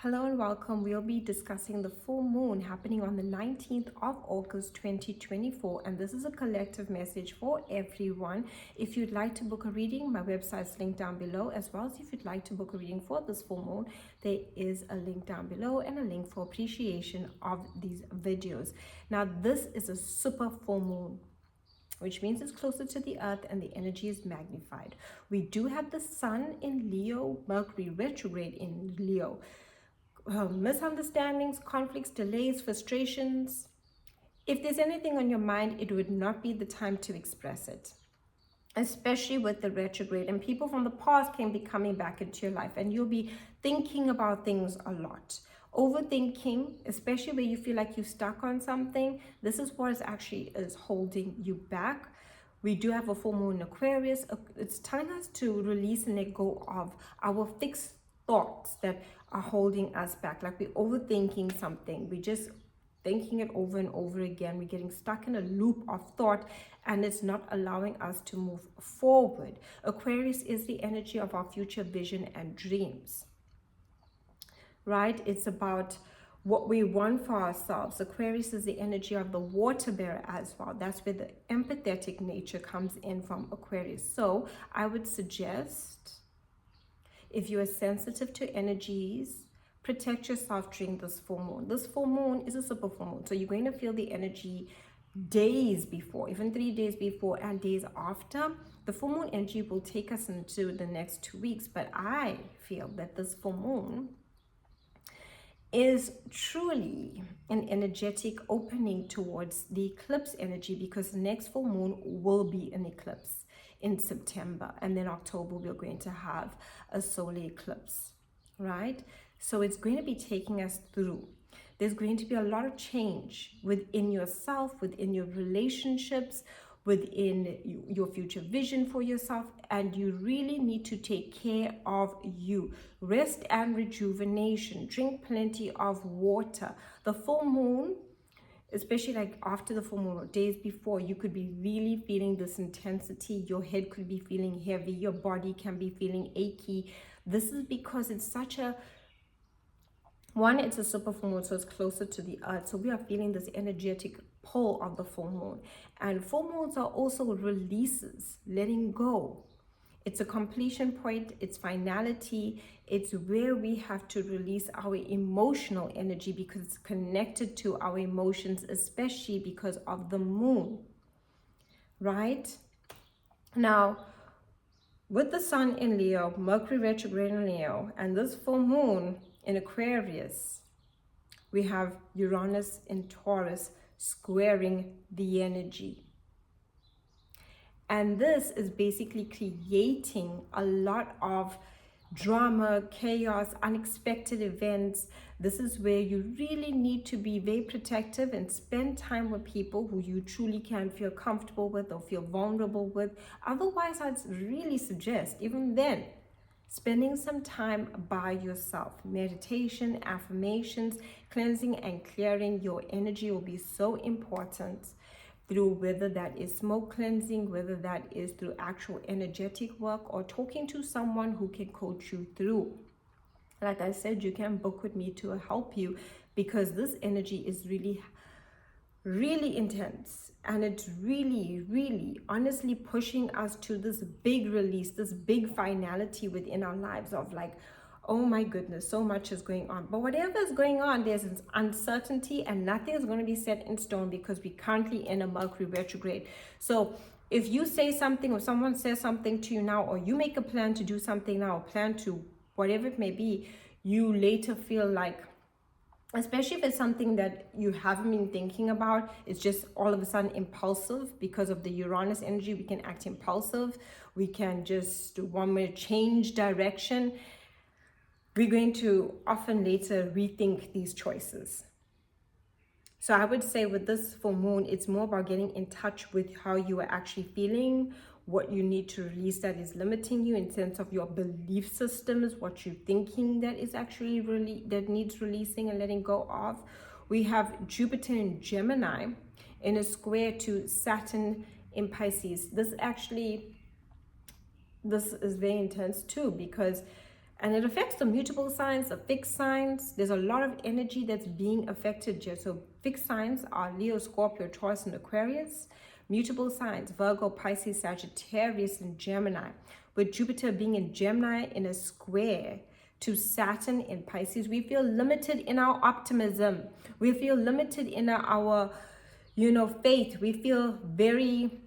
Hello and welcome. We'll be discussing the full moon happening on the 19th of August 2024, and this is a collective message for everyone. If you'd like to book a reading, my website's linked down below, as well as if you'd like to book a reading for this full moon, there is a link down below and a link for appreciation of these videos. Now, this is a super full moon, which means it's closer to the earth and the energy is magnified. We do have the sun in Leo, Mercury retrograde in Leo. Misunderstandings, conflicts, delays, frustrations. If there's anything on your mind, it would not be the time to express it, especially with the retrograde. And people from the past can be coming back into your life, and you'll be thinking about things a lot. Overthinking, especially where you feel like you're stuck on something, this is what actually is holding you back. We do have a full moon in Aquarius. It's telling us to release and let go of our fixed thoughts that are holding us back. Like we're overthinking something, we're just thinking it over and over again, we're getting stuck in a loop of thought, and it's not allowing us to move forward. Aquarius is the energy of our future vision and dreams, right? It's about what we want for ourselves. Aquarius is the energy of the water bearer as well. That's where the empathetic nature comes in from Aquarius. So I would suggest, if you are sensitive to energies, protect yourself during this full moon. This full moon is a super full moon. So you're going to feel the energy days before, even 3 days before and days after. The full moon energy will take us into the next 2 weeks. But I feel that this full moon is truly an energetic opening towards the eclipse energy, because the next full moon will be an eclipse in September, and then October we're going to have a solar eclipse, right? So it's going to be taking us through. There's going to be a lot of change within yourself, within your relationships, within your future vision for yourself, and you really need to take care of you. Rest and rejuvenation. Drink plenty of water. The full moon, especially like after the full moon or days before, you could be really feeling this intensity. Your head could be feeling heavy, your body can be feeling achy. This is because it's such a it's a super full moon, so it's closer to the earth, so we are feeling this energetic pull of the full moon. And full moons are also releases, letting go. It's a completion point, it's finality, it's where we have to release our emotional energy, because it's connected to our emotions, especially because of the moon, right? Now, with the sun in Leo, Mercury retrograde in Leo, and this full moon in Aquarius, we have Uranus in Taurus squaring the energy. And this is basically creating a lot of drama, chaos, unexpected events. This is where you really need to be very protective and spend time with people who you truly can feel comfortable with or feel vulnerable with. Otherwise, I'd really suggest, even then, spending some time by yourself. Meditation, affirmations, cleansing and clearing your energy will be so important, through whether that is smoke cleansing, whether that is through actual energetic work, or talking to someone who can coach you through. Like I said, you can book with me to help you, because this energy is really intense, and it's really honestly pushing us to this big release, this big finality within our lives of like, oh my goodness, so much is going on. But whatever is going on, there's an uncertainty, and nothing is going to be set in stone, because we're currently in a Mercury retrograde. So if you say something, or someone says something to you now, or you make a plan to do something now, or plan to whatever it may be, you later feel like, especially if it's something that you haven't been thinking about, it's just all of a sudden impulsive. Because of the Uranus energy, we can act impulsive, we can just want to change direction. We're going to often later rethink these choices. So I would say with this full moon, it's more about getting in touch with how you are actually feeling, what you need to release that is limiting you in terms of your belief systems, what you're thinking that is actually that needs releasing and letting go of. We have Jupiter in Gemini in a square to Saturn in Pisces. This is very intense too, because And it affects the mutable signs, the fixed signs. There's a lot of energy that's being affected here. So fixed signs are Leo, Scorpio, Taurus, and Aquarius. Mutable signs, Virgo, Pisces, Sagittarius, and Gemini. With Jupiter being in Gemini in a square to Saturn in Pisces, we feel limited in our optimism. We feel limited in our, faith. We feel very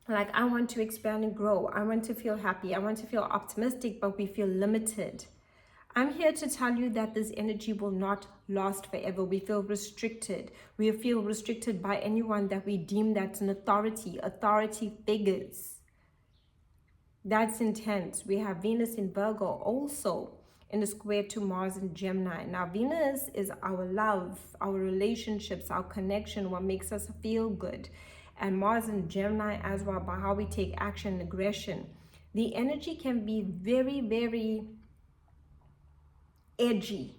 like, I want to expand and grow. I want to feel happy. I want to feel optimistic, but we feel limited. I'm here to tell you that this energy will not last forever. We feel restricted. We feel restricted by anyone that we deem that's an authority figures. That's intense. We have Venus in Virgo also in the square to Mars in Gemini. Now, Venus is our love, our relationships, our connection, what makes us feel good. And Mars in Gemini as well, by how we take action and aggression. The energy can be very, very edgy.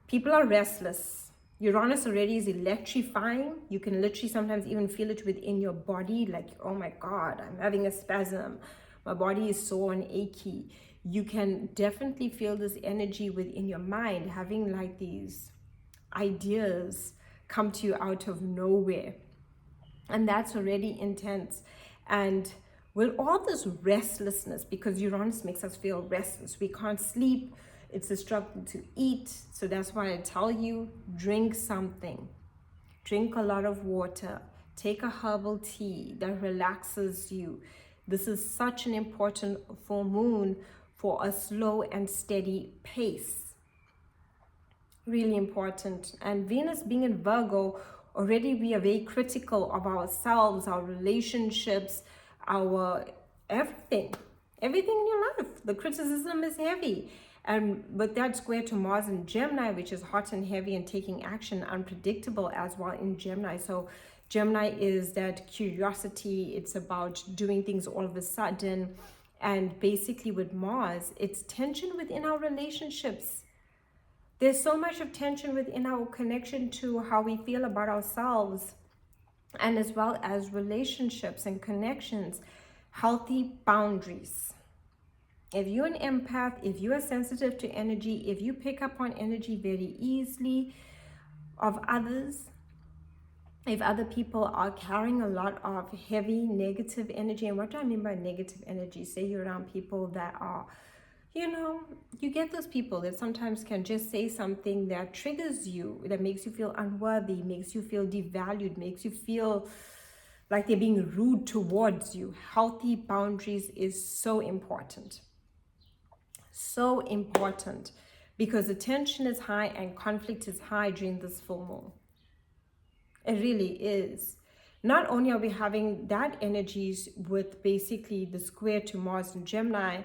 People are restless. Uranus already is electrifying. You can literally sometimes even feel it within your body, like, oh my God, I'm having a spasm. My body is sore and achy. You can definitely feel this energy within your mind, having like these ideas come to you out of nowhere. And that's already intense. And with all this restlessness, because Uranus makes us feel restless, we can't sleep, it's a struggle to eat. So that's why I tell you, drink something. Drink a lot of water. Take a herbal tea that relaxes you. This is such an important full moon for a slow and steady pace. Really important. And Venus being in Virgo, already we are very critical of ourselves, our relationships, our everything in your life. The criticism is heavy. And with that square to Mars in Gemini, which is hot and heavy and taking action, unpredictable as well in Gemini. So Gemini is that curiosity. It's about doing things all of a sudden. And basically with Mars, it's tension within our relationships. There's so much of tension within our connection to how we feel about ourselves, and as well as relationships and connections, healthy boundaries. If you're an empath, if you are sensitive to energy, if you pick up on energy very easily of others, if other people are carrying a lot of heavy negative energy, and what do I mean by negative energy? Say you're around people that are, you get those people that sometimes can just say something that triggers you, that makes you feel unworthy, makes you feel devalued, makes you feel like they're being rude towards you. Healthy boundaries is so important. So important, because the tension is high and conflict is high during this full moon. It really is. Not only are we having that energies with basically the square to Mars and Gemini,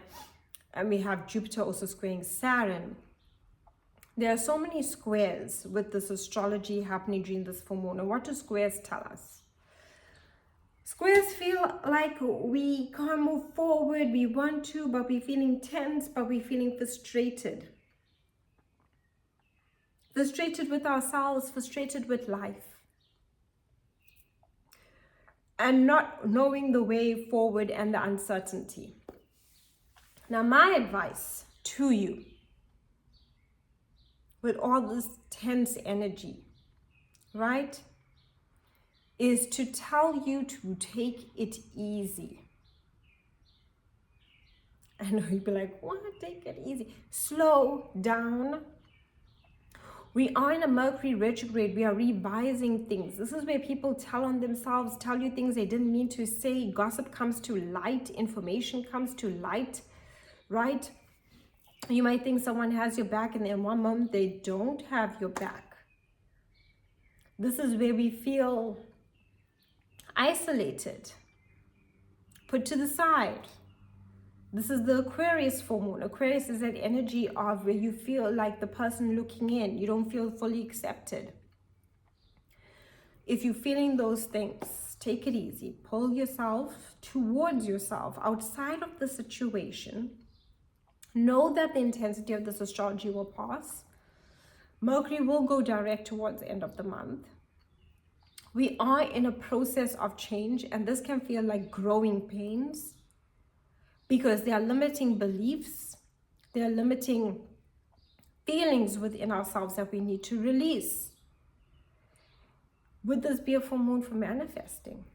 and we have Jupiter also squaring Saturn. There are so many squares with this astrology happening during this full moon. And what do squares tell us? Squares feel like we can't move forward, we want to, but we're feeling tense, but we're feeling frustrated. Frustrated with ourselves, frustrated with life. And not knowing the way forward and the uncertainty. Now, my advice to you, with all this tense energy, right, is to tell you to take it easy. I know you'd be like, what? Take it easy. Slow down. We are in a Mercury retrograde. We are revising things. This is where people tell on themselves, tell you things they didn't mean to say. Gossip comes to light. Information comes to light. Right? You might think someone has your back, and in one moment they don't have your back. This is where we feel isolated, put to the side. This is the Aquarius full moon. Aquarius is that energy of where you feel like the person looking in. You don't feel fully accepted. If you're feeling those things, take it easy. Pull yourself towards yourself outside of the situation. Know that the intensity of this astrology will pass. Mercury will go direct towards the end of the month. We are in a process of change, and this can feel like growing pains because there are limiting beliefs, There are limiting feelings within ourselves that we need to release. Would this be a full moon for manifesting?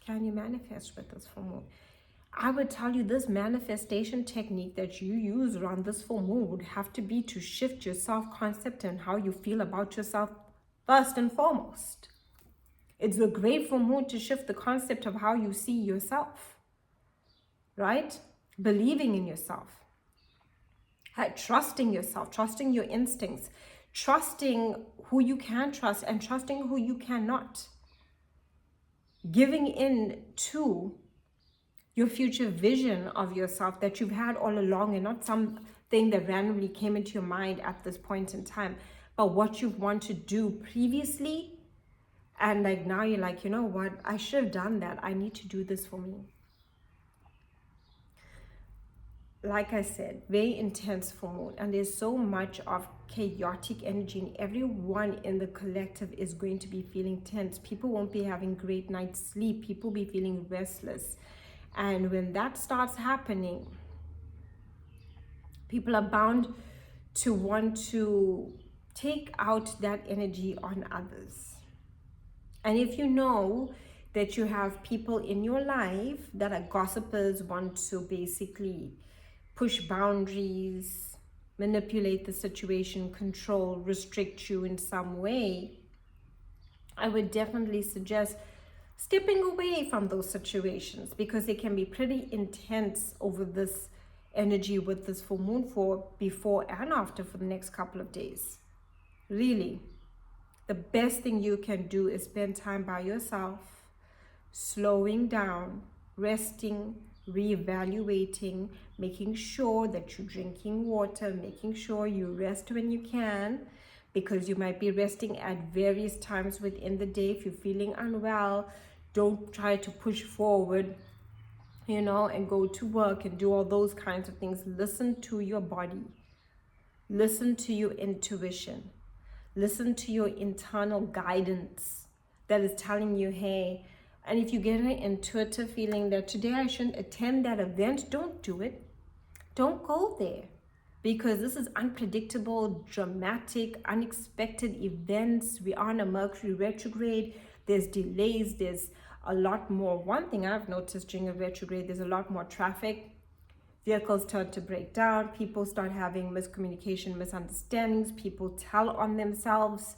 Can you manifest with this full moon? I would tell you this manifestation technique that you use around this full moon would have to be to shift your self-concept and how you feel about yourself first and foremost. It's a great full moon to shift the concept of how you see yourself, right? Believing in yourself, trusting yourself, trusting your instincts, trusting who you can trust and trusting who you cannot. Giving in to your future vision of yourself that you've had all along, and not something that randomly came into your mind at this point in time, but what you've wanted to do previously. And like now you're like, you know what, I should have done that. I need to do this for me. Like I said, very intense full moon, and there's so much of chaotic energy, and everyone in the collective is going to be feeling tense. People won't be having great night's sleep. People will be feeling restless. And when that starts happening, people are bound to want to take out that energy on others. And if you know that you have people in your life that are gossipers, want to basically push boundaries, manipulate the situation, control, restrict you in some way, I would definitely suggest stepping away from those situations, because they can be pretty intense over this energy with this full moon for before and after for the next couple of days. Really, the best thing you can do is spend time by yourself, slowing down, resting, reevaluating, making sure that you're drinking water, making sure you rest when you can, because you might be resting at various times within the day. If you're feeling unwell, don't try to push forward, and go to work and do all those kinds of things. Listen to your body. Listen to your intuition. Listen to your internal guidance that is telling you, hey, and if you get an intuitive feeling that today I shouldn't attend that event, don't do it. Don't go there, because this is unpredictable, dramatic, unexpected events. We are on a Mercury retrograde. There's delays. There's a lot more. One thing I've noticed during a retrograde, there's a lot more traffic. Vehicles start to break down. People start having miscommunication, misunderstandings. People tell on themselves.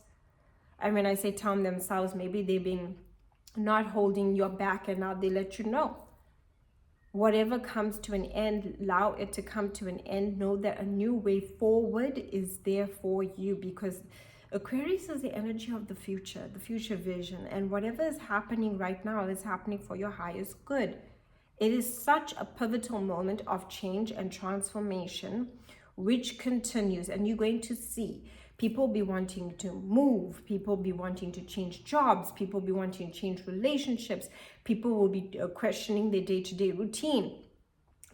And when I say tell on themselves, maybe they've been not holding your back, and now they let you know. Whatever comes to an end, allow it to come to an end. Know that a new way forward is there for you, because Aquarius is the energy of the future vision. And whatever is happening right now is happening for your highest good. It is such a pivotal moment of change and transformation, which continues. And you're going to see people be wanting to move, people be wanting to change jobs, people be wanting to change relationships, people will be questioning their day-to-day routine,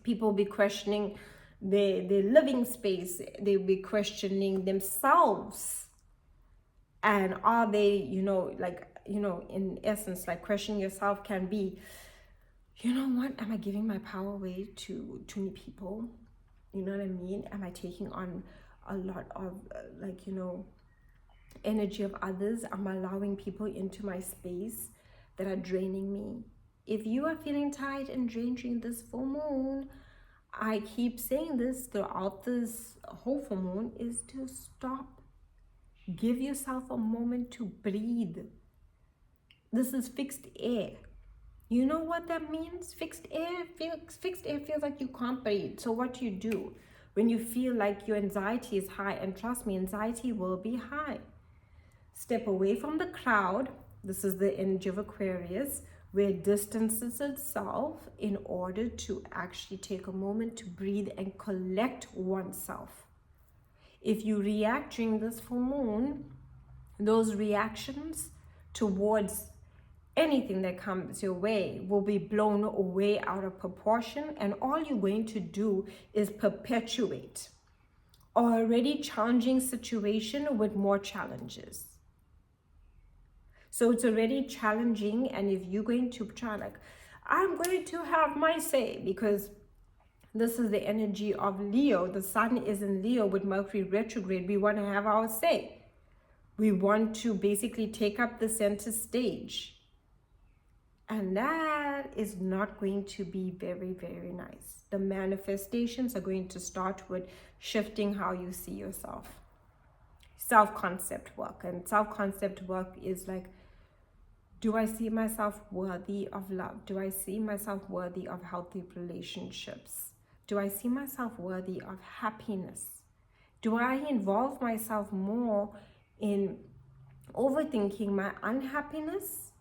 people will be questioning their living space, they'll be questioning themselves. And are they, in essence, like questioning yourself can be, you know what, am I giving my power away to too many people? You know what I mean? Am I taking on a lot of energy of others? I'm allowing people into my space that are draining me. If you are feeling tired and drained during this full moon, I keep saying this throughout this whole full moon, is to stop. Give yourself a moment to breathe. This is fixed air. You know what that means? Fixed air feels like you can't breathe. So what do? When you feel like your anxiety is high, and trust me, anxiety will be high, step away from the crowd. This is the energy of Aquarius, where it distances itself in order to actually take a moment to breathe and collect oneself. If you react during this full moon, those reactions towards anything that comes your way will be blown way out of proportion, and all you're going to do is perpetuate already challenging situation with more challenges. So it's already challenging, and if you're going to try I'm going to have my say, because This is the energy of Leo. The sun is in Leo with Mercury retrograde. We want to have our say. We want to basically take up the center stage. And that is not going to be very, very nice. The manifestations are going to start with shifting how you see yourself. Self-concept work. And self-concept work is like, do I see myself worthy of love? Do I see myself worthy of healthy relationships? Do I see myself worthy of happiness? Do I involve myself more in overthinking my unhappiness?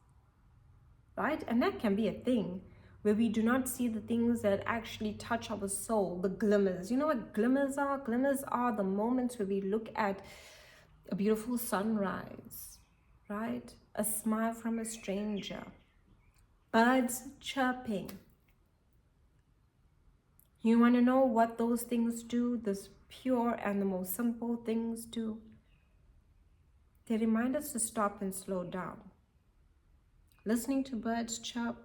Right? And that can be a thing where we do not see the things that actually touch our soul, the glimmers. You know what glimmers are? Glimmers are the moments where we look at a beautiful sunrise, right? A smile from a stranger, birds chirping. You want to know what those things do? This pure and the most simple things do? They remind us to stop and slow down. Listening to birds chirp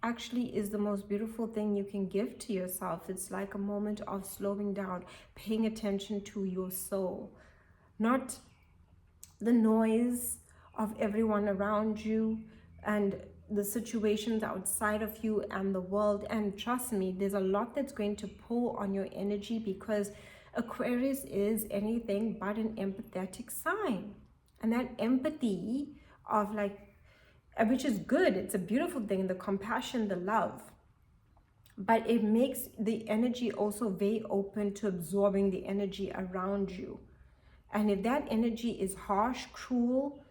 actually is the most beautiful thing you can give to yourself. It's like a moment of slowing down, paying attention to your soul, not the noise of everyone around you and the situations outside of you and the world. And trust me, there's a lot that's going to pull on your energy, because Aquarius is anything but an empathetic sign. And that empathy of like, which is good, it's a beautiful thing, the compassion, the love, but it makes the energy also very open to absorbing the energy around you. And if that energy is harsh, cruel,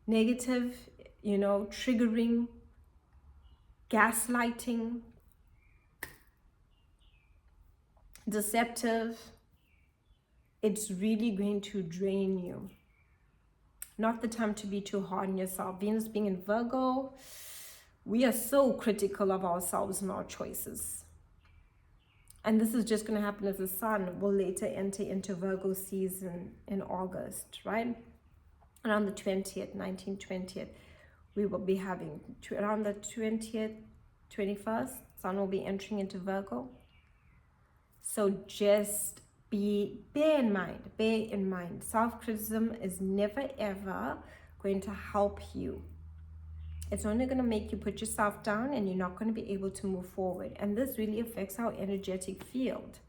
negative, triggering, gaslighting, deceptive, it's really going to drain you. Not the time to be too hard on yourself. Venus being in Virgo, we are so critical of ourselves and our choices. And this is just going to happen as the sun will later enter into Virgo season in August, right? Around the 20th, 19th, 20th, we will be having, around the 20th, 21st, sun will be entering into Virgo. So just bear in mind, self-criticism is never ever going to help you. It's only going to make you put yourself down, and you're not going to be able to move forward. And this really affects our energetic field,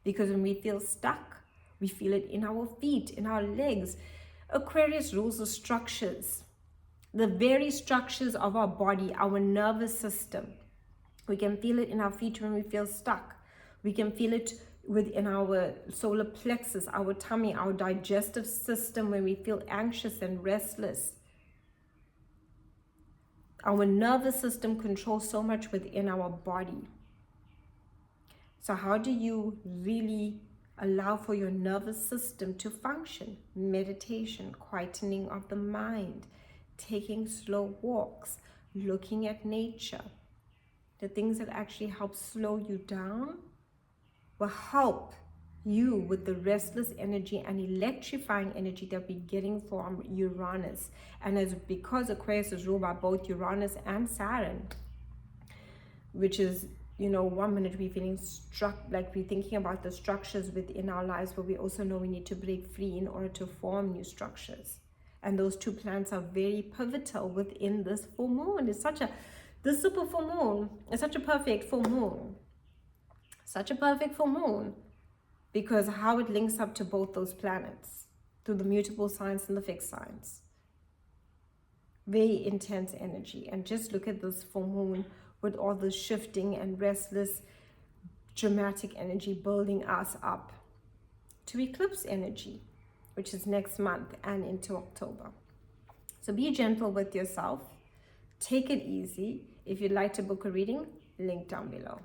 because when we feel stuck, we feel it in our feet, in our legs. Aquarius rules the structures, the very structures of our body, our nervous system. We can feel it in our feet when we feel stuck. We can feel it within our solar plexus, our tummy, our digestive system when we feel anxious and restless. Our nervous system controls so much within our body. So how do you really allow for your nervous system to function? Meditation, quietening of the mind, taking slow walks, looking at nature. The things that actually help slow you down will help you with the restless energy and electrifying energy that we're getting from Uranus. And as because Aquarius is ruled by both Uranus and Saturn, which is, 1 minute we're feeling struck, like we're thinking about the structures within our lives, but we also know we need to break free in order to form new structures. And those two planets are very pivotal within this full moon. This super full moon is such a perfect full moon. Such a perfect full moon, because how it links up to both those planets through the mutable signs and the fixed signs. Very intense energy. And just look at this full moon with all the shifting and restless, dramatic energy building us up to eclipse energy, which is next month and into October. So be gentle with yourself. Take it easy. If you'd like to book a reading, link down below.